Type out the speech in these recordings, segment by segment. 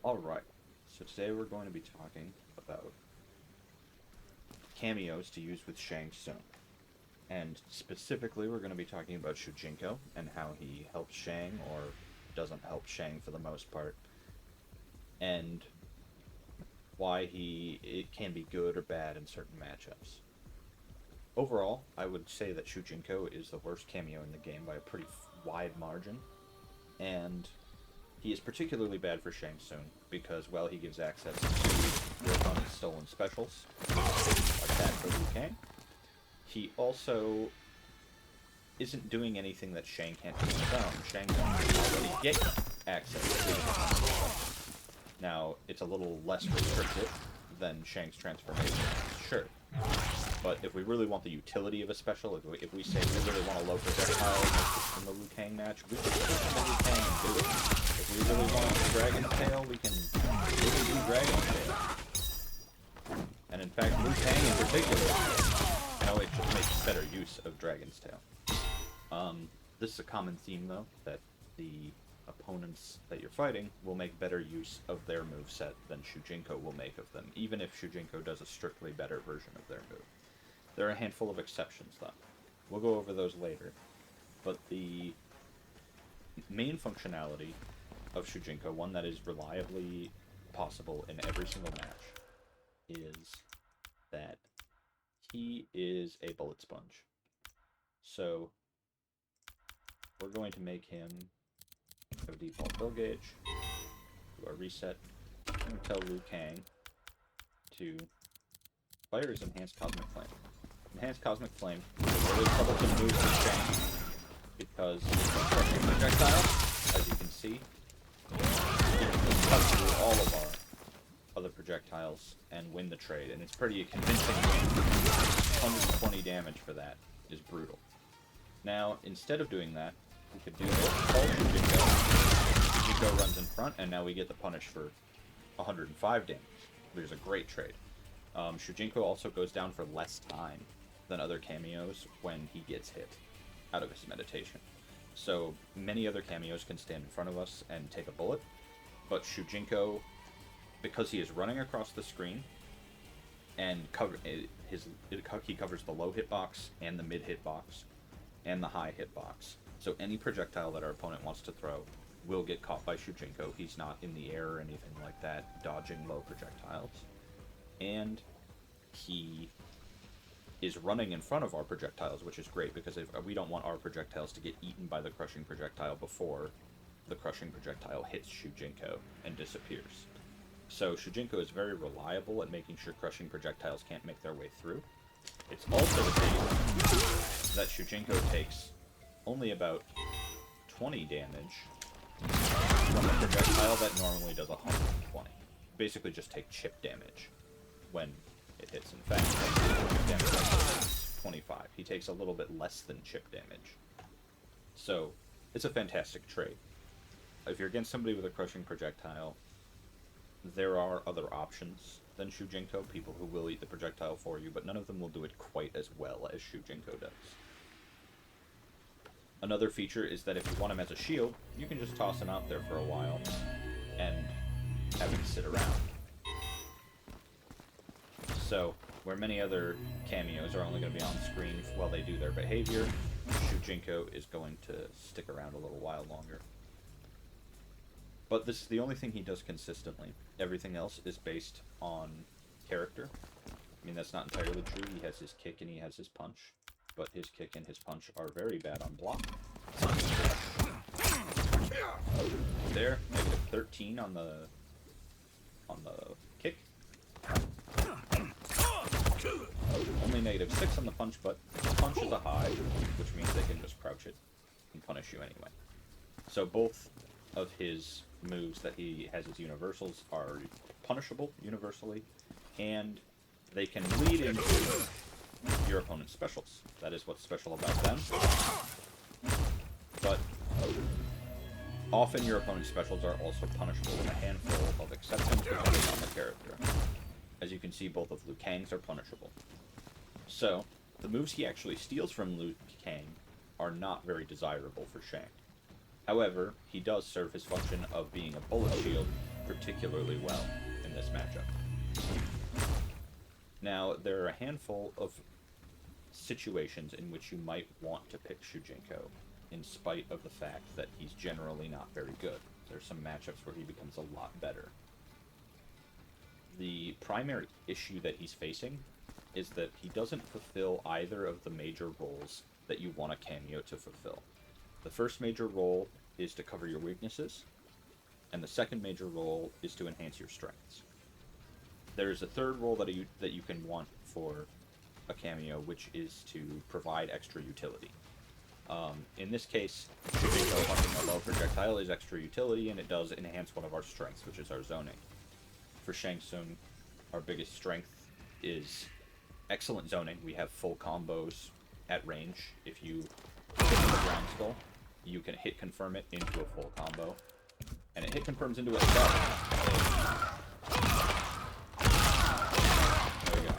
Alright, so today we're going to be talking about cameos to use with Shang Tsung. And specifically, we're going to be talking about Shujinko and how he helps Shang, or doesn't help Shang for the most part, and why it can be good or bad in certain matchups. Overall, I would say that Shujinko is the worst cameo in the game by a pretty wide margin, and he is particularly bad for Shang Tsung because, well, he gives access to your opponent's stolen specials, like that for Liu Kang. He also isn't doing anything that Shang can't do on his own. Shang can already get access to it. Now, it's a little less restrictive than Shang's transformation, sure. But if we really want the utility of a special, if we say we really want a low projectile in the Liu Kang match, we can switch to Liu Kang and do it. If we really want Dragon's Tail, we can do Dragon's Tail. And in fact, Liu Kang in particular, it just makes better use of Dragon's Tail. This is a common theme, though, that the opponents that you're fighting will make better use of their moveset than Shujinko will make of them, even if Shujinko does a strictly better version of their move. There are a handful of exceptions, though. We'll go over those later. But the main functionality of Shujinko, one that is reliably possible in every single match, is that he is a bullet sponge. So, we're going to make him have a default build gauge, do a reset, and tell Liu Kang to fire his Enhanced Cosmic Flame. Enhanced Cosmic Flame is a really troublesome move for Shang because it's a crushing projectile, as you can see. It can cut through all of our other projectiles and win the trade, and it's pretty convincing win. 120 damage for that is brutal. Now, instead of doing that, we could do this. Call Shujinko. Shujinko runs in front, and now we get the punish for 105 damage. There's a great trade. Shujinko also goes down for less time than other cameos when he gets hit out of his meditation. So many other cameos can stand in front of us and take a bullet, but Shujinko, because he is running across the screen and he covers the low hitbox and the mid hitbox and the high hitbox. So any projectile that our opponent wants to throw will get caught by Shujinko. He's not in the air or anything like that, dodging low projectiles. And he is running in front of our projectiles, which is great because we don't want our projectiles to get eaten by the crushing projectile before the crushing projectile hits Shujinko and disappears. So Shujinko is very reliable at making sure crushing projectiles can't make their way through. It's also the case that Shujinko takes only about 20 damage from a projectile that normally does 120. Basically just take chip damage when it hits. In fact, chip damage is 25. He takes a little bit less than chip damage. So, it's a fantastic trade. If you're against somebody with a crushing projectile, there are other options than Shujinko, people who will eat the projectile for you, but none of them will do it quite as well as Shujinko does. Another feature is that if you want him as a shield, you can just toss him out there for a while and have him sit around. So, where many other cameos are only going to be on screen while they do their behavior, Shujinko is going to stick around a little while longer. But this is the only thing he does consistently. Everything else is based on character. I mean, that's not entirely true. He has his kick and he has his punch. But his kick and his punch are very bad on block. There, negative 13 on the kick. Only negative 6 on the punch, but the punch is a high, which means they can just crouch it and punish you anyway. So both of his moves that he has as universals are punishable universally, and they can lead into your opponent's specials. That is what's special about them. But often your opponent's specials are also punishable with a handful of exceptions depending on the character. As you can see, both of Liu Kang's are punishable. So, the moves he actually steals from Liu Kang are not very desirable for Shang. However, he does serve his function of being a bullet shield particularly well in this matchup. Now, there are a handful of situations in which you might want to pick Shujinko, in spite of the fact that he's generally not very good. There's some matchups where he becomes a lot better. The primary issue that he's facing is that he doesn't fulfill either of the major roles that you want a Kameo to fulfill. The first major role is to cover your weaknesses, and the second major role is to enhance your strengths. There's a third role that you can want for a Kameo, which is to provide extra utility. In this case, Shujinko hunting a low projectile is extra utility, and it does enhance one of our strengths, which is our zoning. For Shang Tsung, our biggest strength is excellent zoning. We have full combos at range. If you hit the ground skull, you can hit confirm it into a full combo, and it hit confirms into itself. There we go.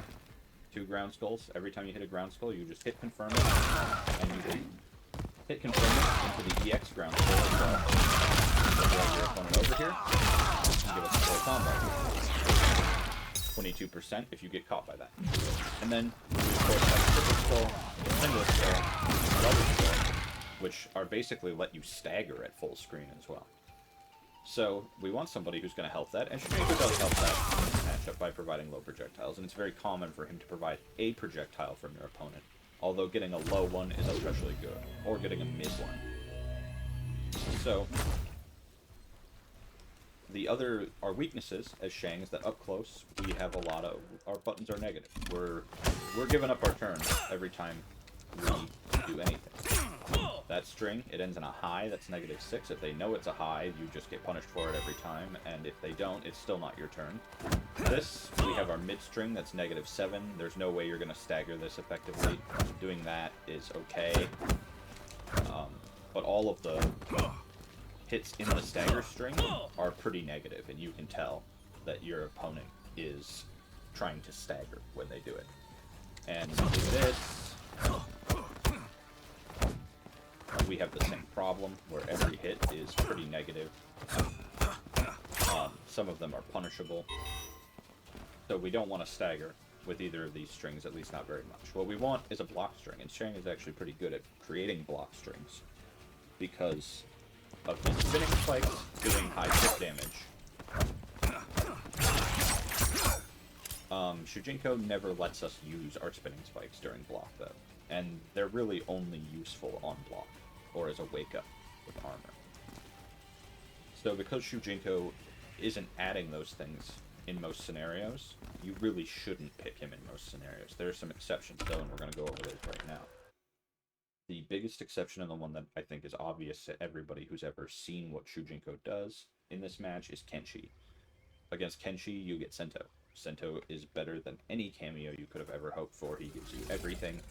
2 ground skulls. Every time you hit a ground skull, you just hit confirm it, and you can hit confirm it into the EX ground skull as well. So drag your opponent over here and give us a full combo. 22% if you get caught by that. And then, of course, have triple skull, single skull, double skull, which are basically let you stagger at full screen as well. So, we want somebody who's going to help that, and Shujinko does help that in this matchup by providing low projectiles, and it's very common for him to provide a projectile from your opponent, although getting a low one is especially good, or getting a mid one. So, our weaknesses as Shang is that up close, we have a lot of, our buttons are negative. We're giving up our turn every time we do anything. That string, it ends in a high, that's -6. If they know it's a high, you just get punished for it every time, and if they don't, it's still not your turn. This, we have our mid string, that's -7. There's no way you're going to stagger this effectively. Doing that is okay. But all of the hits in the stagger string are pretty negative, and you can tell that your opponent is trying to stagger when they do it. And with this, we have the same problem, where every hit is pretty negative. Some of them are punishable. So we don't want to stagger with either of these strings, at least not very much. What we want is a block string, and Shang is actually pretty good at creating block strings, because of his spinning spikes doing high hit damage. Shujinko never lets us use our spinning spikes during block, though, and they're really only useful on block, or as a wake-up with armor. So because Shujinko isn't adding those things in most scenarios, you really shouldn't pick him in most scenarios. There are some exceptions, though, and we're going to go over those right now. The biggest exception, and the one that I think is obvious to everybody who's ever seen what Shujinko does in this match, is Kenshi. Against Kenshi, you get Sento. Sento is better than any Kameo you could have ever hoped for. He gives you everything.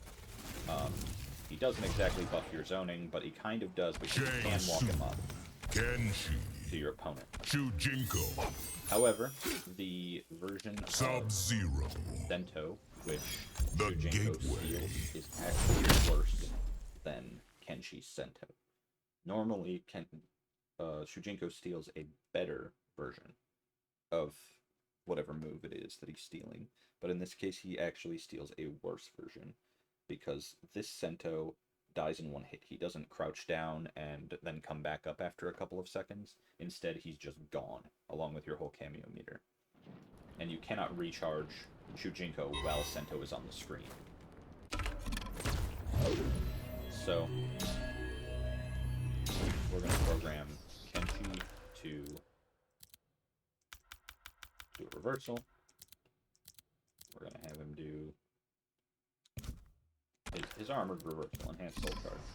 He doesn't exactly buff your zoning, but he kind of does, because you can walk him up to your opponent. Shujinko. However, the version of Sento, which Shujinko steals, is actually worse than Kenshi's Sento. Normally, Shujinko steals a better version of whatever move it is that he's stealing, but in this case, he actually steals a worse version, because this Sento dies in one hit. He doesn't crouch down and then come back up after a couple of seconds. Instead, he's just gone, along with your whole Kameo meter. And you cannot recharge Shujinko while Sento is on the screen. So, we're going to program Kenshi to do a reversal. We're going to have him do his armored reversal, enhanced soul charge.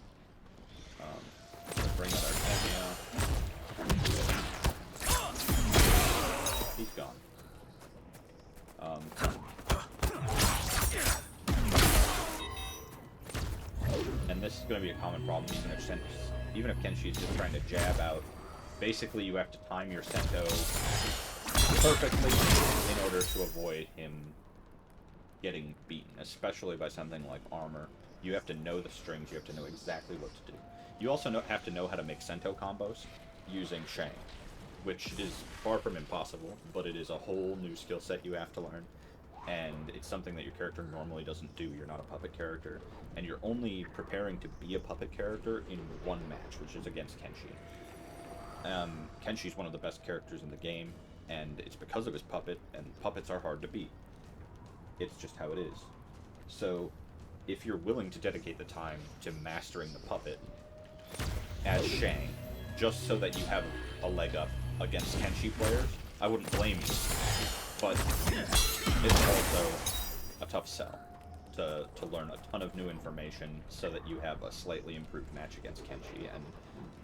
Bring out our Kameo. He's gone. And this is going to be a common problem even if Kenshi is just trying to jab out. Basically, you have to time your Sento perfectly in order to avoid him getting beaten, especially by something like armor. You have to know the strings, you have to know exactly what to do. You also have to know how to make Sento combos using Shang. which is far from impossible, but it is a whole new skill set you have to learn, and it's something that your character normally doesn't do. You're not a puppet character, and you're only preparing to be a puppet character in one match, which is against Kenshi. Kenshi's one of the best characters in the game, and it's because of his puppet, and puppets are hard to beat. It's just how it is. So, if you're willing to dedicate the time to mastering the puppet as Shang, just so that you have a leg up against Kenshi players, I wouldn't blame you. But it's also a tough sell to learn a ton of new information so that you have a slightly improved match against Kenshi. And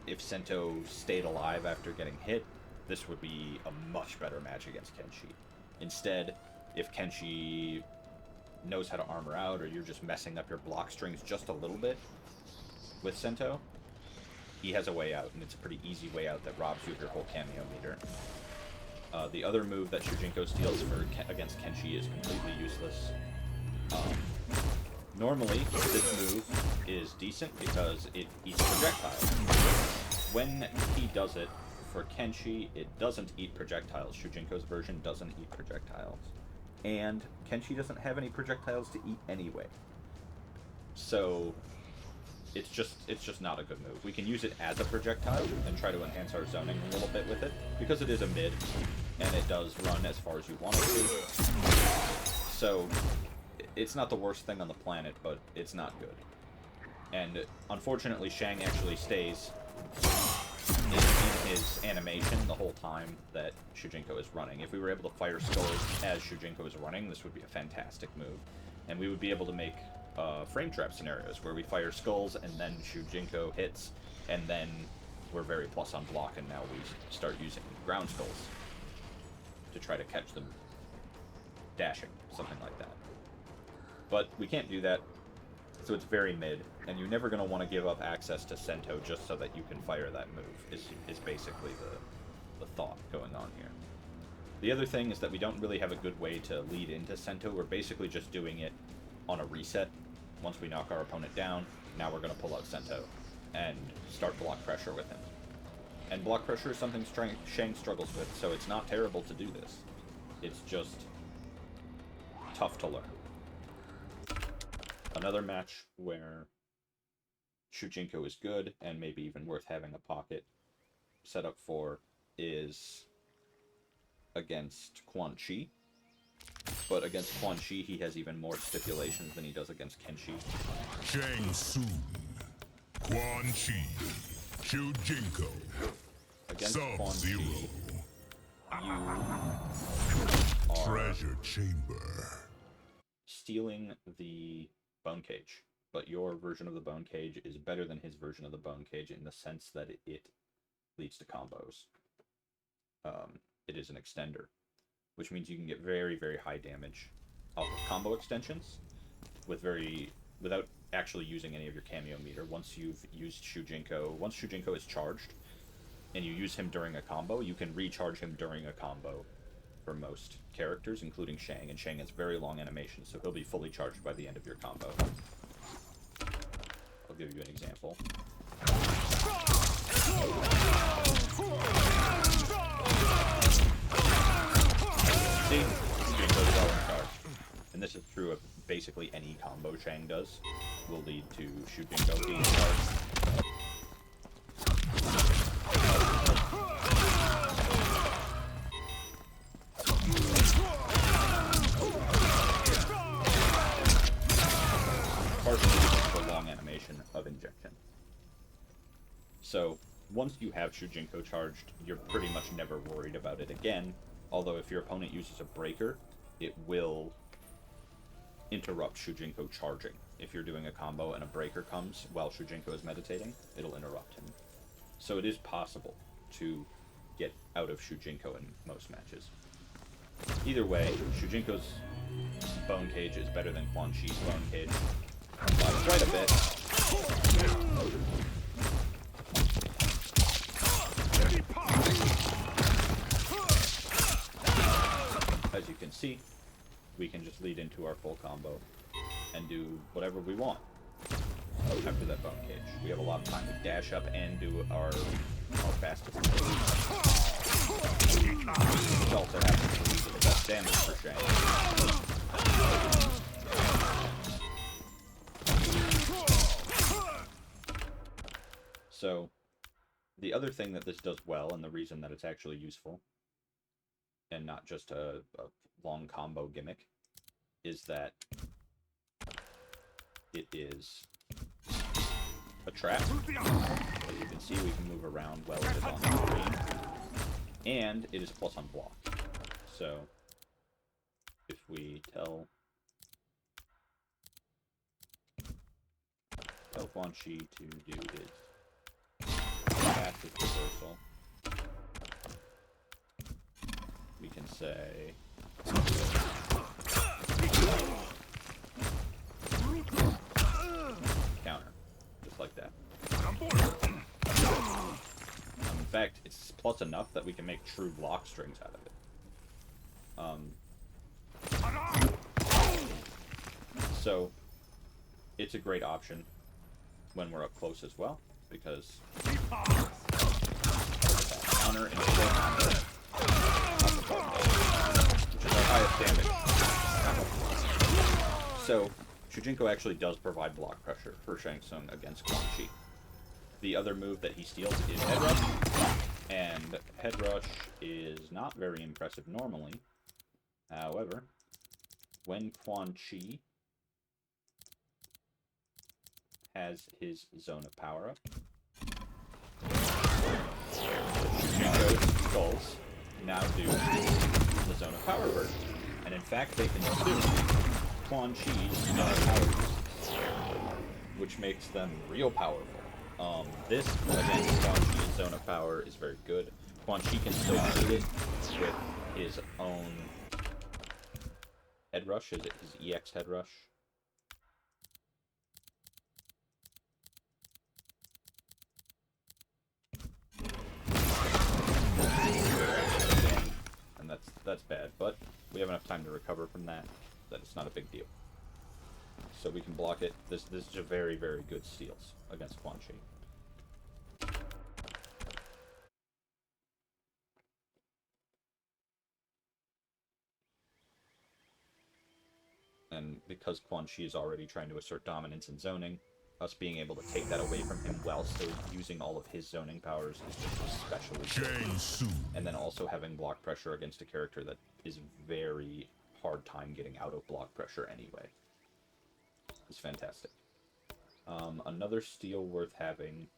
if Sento stayed alive after getting hit, this would be a much better match against Kenshi. Instead, if Kenshi knows how to armor out, or you're just messing up your block strings just a little bit with Sento, he has a way out, and it's a pretty easy way out that robs you of your whole Kameo meter. The other move that Shujinko steals against Kenshi is completely useless. Normally, this move is decent because it eats projectiles. When he does it for Kenshi, it doesn't eat projectiles. Shujinko's version doesn't eat projectiles. And Kenshi doesn't have any projectiles to eat anyway. So it's just not a good move. We can use it as a projectile and try to enhance our zoning a little bit with it, because it is a mid, and it does run as far as you want it to. So it's not the worst thing on the planet, but it's not good. And unfortunately, Shang actually stays in his animation the whole time that Shujinko is running. If we were able to fire skulls as Shujinko is running, this would be a fantastic move. And we would be able to make frame trap scenarios where we fire skulls and then Shujinko hits, and then we're very plus on block, and now we start using ground skulls to try to catch them dashing, something like that. But we can't do that, so it's very mid, and you're never going to want to give up access to Sento just so that you can fire that move, is basically the thought going on here. The other thing is that we don't really have a good way to lead into Sento. We're basically just doing it on a reset. Once we knock our opponent down, now we're going to pull out Sento and start block pressure with him. And block pressure is something Shang struggles with, so it's not terrible to do this. It's just tough to learn. Another match where Shujinko is good, and maybe even worth having a pocket set up for, is against Quan Chi. But against Quan Chi, he has even more stipulations than he does against Kenshi. Shang Tsung, Quan Chi, Shujinko. Against Quan Chi, you are Treasure Chamber. stealing the bone cage, but your version of the bone cage is better than his version of the bone cage in the sense that it leads to combos. It is an extender, which means you can get very, very high damage off of combo extensions without actually using any of your Kameo meter. Once you've used Shujinko, once Shujinko is charged, and you use him during a combo, you can recharge him during a combo for most characters, including Shang, and Shang has very long animations, so he'll be fully charged by the end of your combo. I'll give you an example. See? Shujinko's well in charge. And this is true of basically any combo Shang does. Will lead to Shujinko being charged. Partially the long animation of injection. So, once you have Shujinko charged, you're pretty much never worried about it again, although if your opponent uses a breaker, it will interrupt Shujinko charging. If you're doing a combo and a breaker comes while Shujinko is meditating, it'll interrupt him. So it is possible to get out of Shujinko in most matches. Either way, Shujinko's bone cage is better than Quan Chi's bone cage by quite a bit. As you can see, we can just lead into our full combo and do whatever we want after that bone cage. We have a lot of time to dash up and do our fastest move. damage for Shang. So, the other thing that this does well, and the reason that it's actually useful, and not just a long combo gimmick, is that it is a trap. As you can see, we can move around well if it's on the screen. And it is plus on block. So, if we tell Quan Chi to do his fastest reversal, we can say counter, just like that. In fact, it's plus enough that we can make true block strings out of it. So, it's a great option when we're up close as well, because counter and full combo, which is our highest damage. So, Shujinko actually does provide block pressure for Shang Tsung against Quan Chi. The other move that he steals is Head Rush, and Head Rush is not very impressive normally. However, when Quan Chi has his Zone of Power up, Shujinko's skulls now do the Zone of Power version. And in fact, they can do Quan Chi's Zone of Power, which makes them real powerful. This, against Quan Chi's Zone of Power, is very good. Quan Chi can still beat it with his own Head Rush. Is it his EX Head Rush? And that's bad, but we have enough time to recover from that it's not a big deal. So we can block it. This is a very, very good steals against Quan Chi. And because Quan Chi is already trying to assert dominance in zoning, us being able to take that away from him while still using all of his zoning powers is just especially good. And then also having block pressure against a character that is very hard time getting out of block pressure anyway is fantastic. Another steal worth having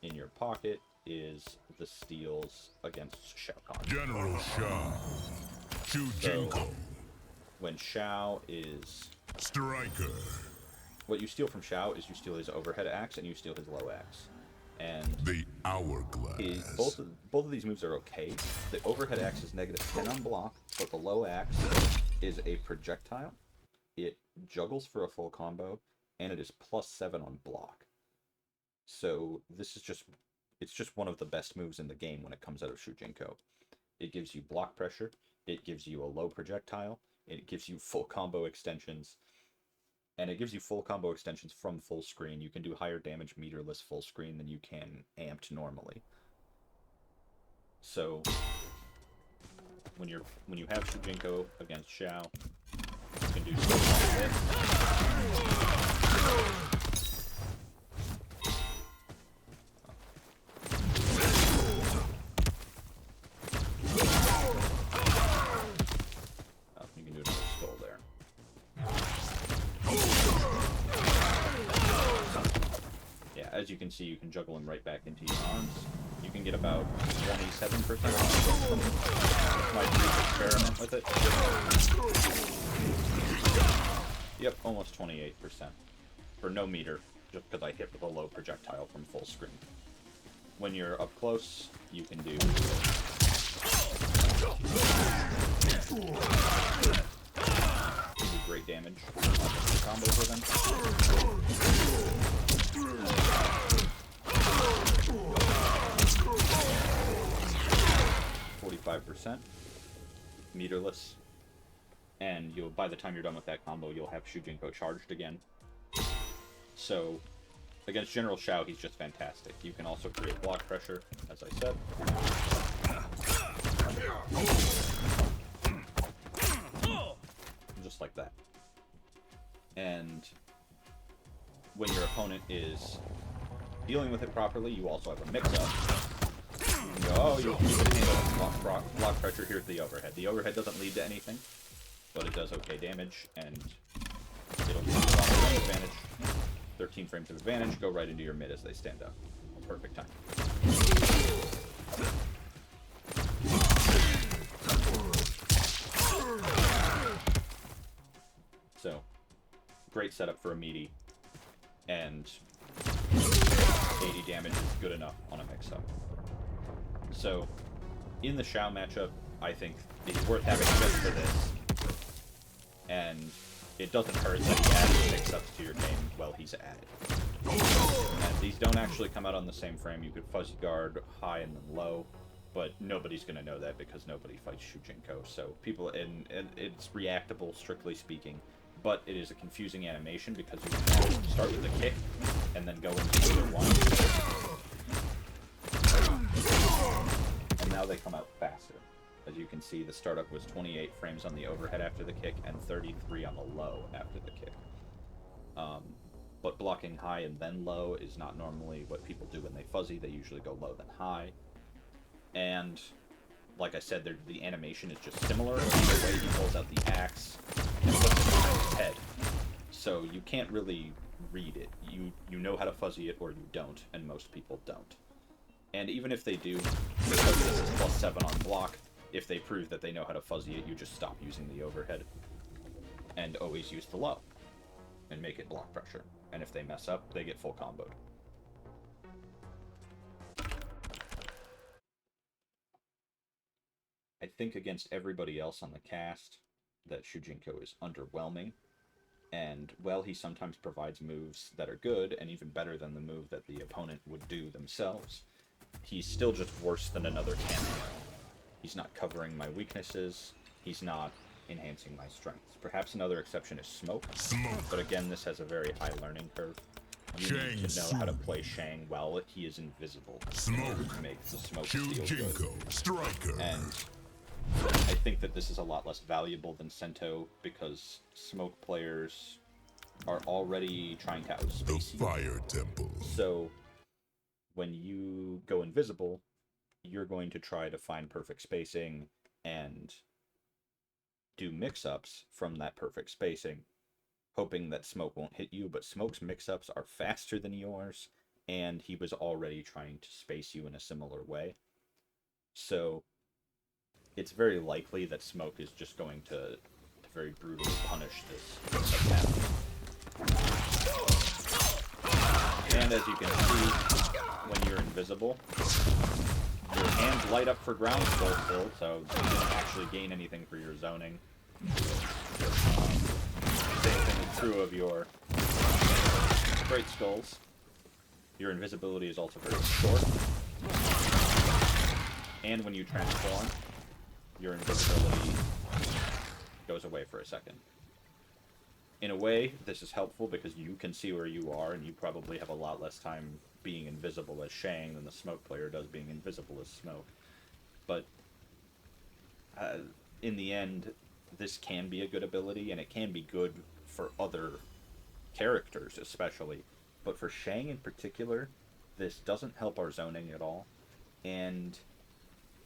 in your pocket is the steals against Shao Kahn. General Shao. Shujinko. So, when Shao is Striker. What you steal from Shao is you steal his overhead axe and you steal his low axe. And the hourglass. Both of these moves are okay. The overhead axe is -10 on block, but the low axe is a projectile. It juggles for a full combo, and it is +7 on block. So this is it's just one of the best moves in the game when it comes out of Shujinko. It gives you block pressure, it gives you a low projectile, it gives you full combo extensions, and it gives you full combo extensions from full screen. You can do higher damage meterless full screen than you can amped normally. So when you have Shujinko against Shao, you can do stuff like this. 'Cons. As you can see, you can juggle him right back into your arms. You can get about 27% off. Might experiment with it. Yep, almost 28%. For no meter, just because I hit with a low projectile from full screen. When you're up close, you can do... great damage. Combos with him. 45%. Meterless. And by the time you're done with that combo, you'll have Shujinko charged again. So, against General Shao, he's just fantastic. You can also create block pressure, as I said. when your opponent is dealing with it properly, you also have a mix-up. You can go, oh, you can handle block pressure. Here's the overhead. The overhead doesn't lead to anything, but it does okay damage, and it'll give you a lot of frame advantage. 13 frames of advantage, go right into your mid as they stand up. Perfect time. So, great setup for a meaty, and 80 damage is good enough on a mix-up. So, in the Shao matchup, I think it's worth having just for this, and it doesn't hurt that he adds mix-ups to your game while he's at it. And these don't actually come out on the same frame. You could fuzzy guard high and then low, but nobody's going to know that because nobody fights Shujinko. So people, and it's reactable, strictly speaking, but it is a confusing animation because you can start with the kick and then go into either one. And now they come out faster. As you can see, the startup was 28 frames on the overhead after the kick and 33 on the low after the kick. But blocking high and then low is not normally what people do when they fuzzy. They usually go low then high. And like I said, the animation is just similar in the way he pulls out the axe and puts it behind his head. So you can't really read it. You know how to fuzzy it or you don't, and most people don't. And even if they do, because this is +7 on block, if they prove that they know how to fuzzy it, you just stop using the overhead and always use the low and make it block pressure. And if they mess up, they get full comboed. I think against everybody else on the cast that Shujinko is underwhelming. And while he sometimes provides moves that are good and even better than the move that the opponent would do themselves, he's still just worse than another Kameo. He's not covering my weaknesses. He's not enhancing my strengths. Perhaps another exception is Smoke. But again, this has a very high learning curve. You need to know how to play Shang while he is invisible in order to make the Smoke steal good. Striker. And I think that this is a lot less valuable than Sento because Smoke players are already trying to outspace you. Fire Temple. So when you go invisible, you're going to try to find perfect spacing and do mix-ups from that perfect spacing, hoping that Smoke won't hit you, but Smoke's mix-ups are faster than yours, and he was already trying to space you in a similar way. So it's very likely that Smoke is just going to very brutally punish this attack. And as you can see, when you're invisible, your hands light up for ground still, so you don't actually gain anything for your zoning. Same thing is true of your Great Skulls. Your invisibility is also very short. And when you transform, your invisibility goes away for a second. In a way, this is helpful because you can see where you are, and you probably have a lot less time being invisible as Shang than the Smoke player does being invisible as Smoke. But in the end, this can be a good ability, and it can be good for other characters especially. But for Shang in particular, this doesn't help our zoning at all, and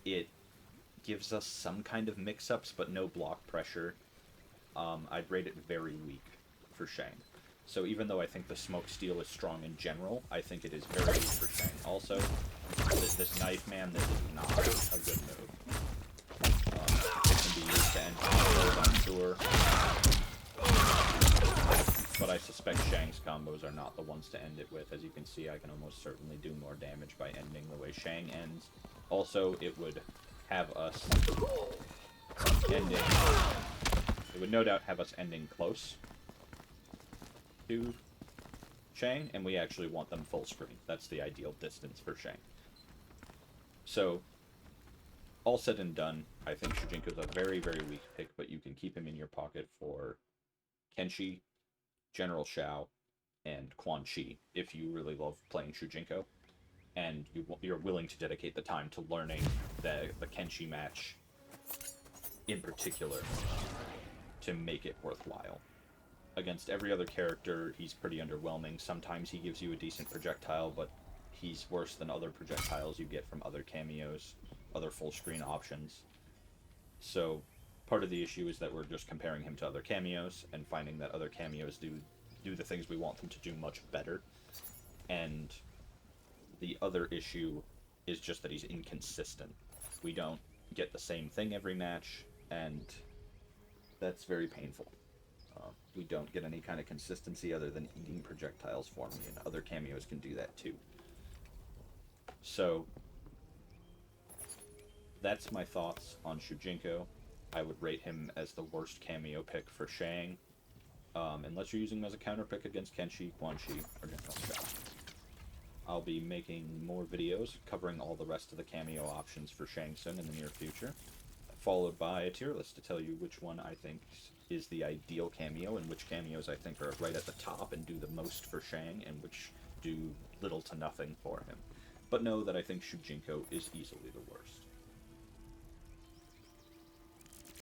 it gives us some kind of mix-ups, but no block pressure. I'd rate it very weak for Shang. So even though I think the Smoke Steal is strong in general, I think it is very weak for Shang. Also, this Knife Man, this is not a good move. It can be used to end combos, I'm sure. But I suspect Shang's combos are not the ones to end it with. As you can see, I can almost certainly do more damage by ending the way Shang ends. Also, it would have us ending... It would no doubt have us ending close to Shang, and we actually want them full screen. That's the ideal distance for Shang. So, all said and done, I think Shujinko's a very, very weak pick, but you can keep him in your pocket for Kenshi, General Shao, and Quan Chi if you really love playing Shujinko, and you're willing to dedicate the time to learning the Kenshi match in particular to make it worthwhile. against every other character, he's pretty underwhelming. Sometimes he gives you a decent projectile, but he's worse than other projectiles you get from other cameos, other full screen options. So part of the issue is that we're just comparing him to other cameos and finding that other cameos do the things we want them to do much better. And the other issue is just that he's inconsistent. We don't get the same thing every match, and that's very painful. We don't get any kind of consistency other than eating projectiles for me, and other cameos can do that too. So, that's my thoughts on Shujinko. I would rate him as the worst cameo pick for Shang, unless you're using him as a counter pick against Kenshi, Quan Chi, or General Shao. I'll be making more videos covering all the rest of the cameo options for Shang Tsung in the near future, followed by a tier list to tell you which one I think is the ideal cameo and which cameos I think are right at the top and do the most for Shang and which do little to nothing for him. But know that I think Shujinko is easily the worst.